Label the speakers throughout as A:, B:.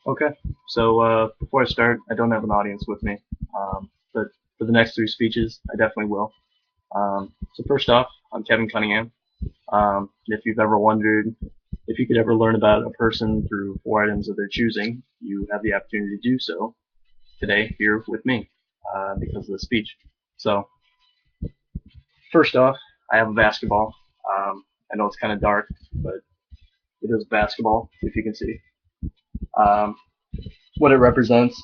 A: Okay, so before I start, I don't have an audience with me, but for the next three speeches, I definitely will. So first off, I'm Kevin Cunningham. If you've ever wondered if you could ever learn about a person through four items of their choosing, you have the opportunity to do so today here with me because of the speech. So first off, I have a basketball. I know it's kind of dark, but it is basketball, if you can see. Um, what it represents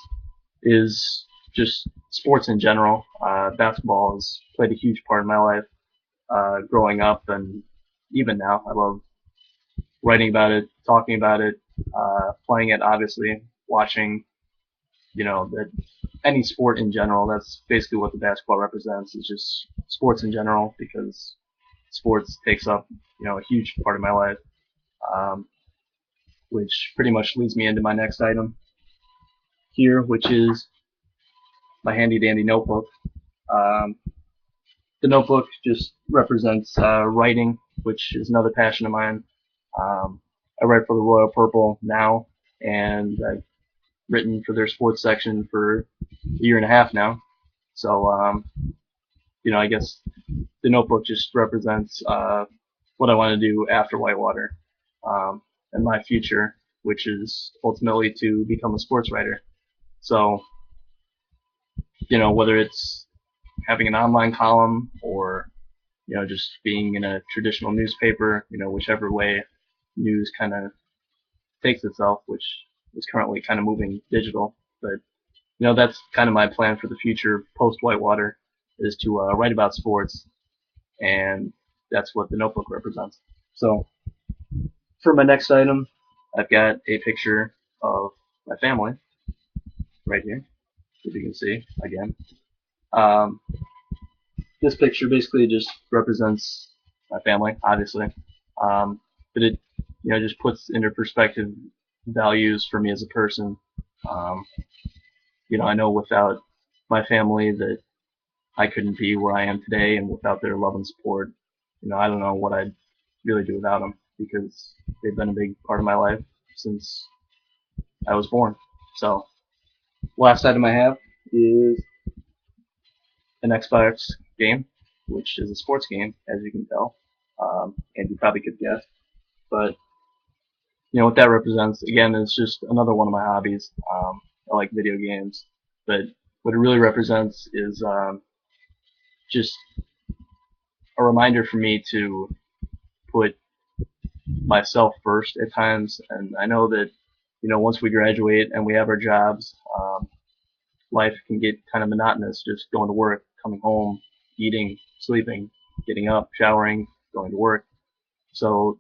A: is just sports in general. Basketball has played a huge part in my life growing up, and even now. I love writing about it, talking about it, playing it, obviously, watching, that any sport in general. That's basically what the basketball represents. Is just sports in general because sports takes up, a huge part of my life, um, which pretty much leads me into my next item here, which is my handy dandy notebook. Um, the notebook just represents writing, which is another passion of mine. Um, I write for the Royal Purple now, and I've written for their sports section for a year and a half now. So, I guess the notebook just represents what I want to do after Whitewater and my future, which is ultimately to become a sports writer. So, whether it's having an online column or just being in a traditional newspaper, whichever way news kind of takes itself, which is currently kind of moving digital. But, that's kind of my plan for the future post Whitewater is to write about sports, and that's what the notebook represents. So for my next item, I've got a picture of my family right here, if you can see again. Um, this picture basically just represents my family, obviously, but it just puts into perspective values for me as a person. Um, I know without my family that I couldn't be where I am today, and without their love and support, I don't know what I'd really do without them because they've been a big part of my life since I was born. So, last item I have is an Xbox game, which is a sports game, as you can tell, and you probably could guess. But what that represents again is just another one of my hobbies. I like video games, but what it really represents is just a reminder for me to put myself first at times. And I know that once we graduate and we have our jobs, life can get kind of monotonous. Just going to work, coming home, eating, sleeping, getting up, showering, going to work. So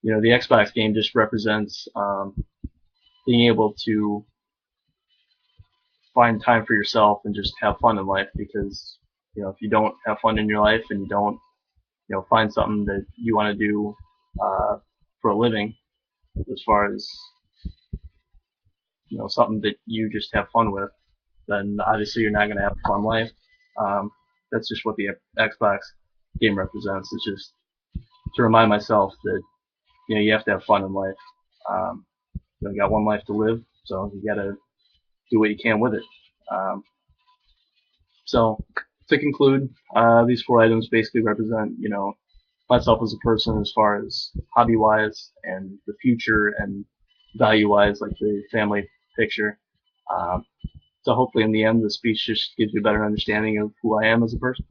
A: the Xbox game just represents being able to find time for yourself and just have fun in life because if you don't have fun in your life and you don't find something that you want to do for a living as far as something that you just have fun with, then obviously you're not going to have a fun life. Um, that's just what the Xbox game represents. It's just to remind myself that you have to have fun in life. Um, you got one life to live, so you got to do what you can with it. Um, so to conclude, these four items basically represent myself as a person as far as hobby wise and the future and value wise, like the family picture. Um, so hopefully in the end, the speech just gives you a better understanding of who I am as a person.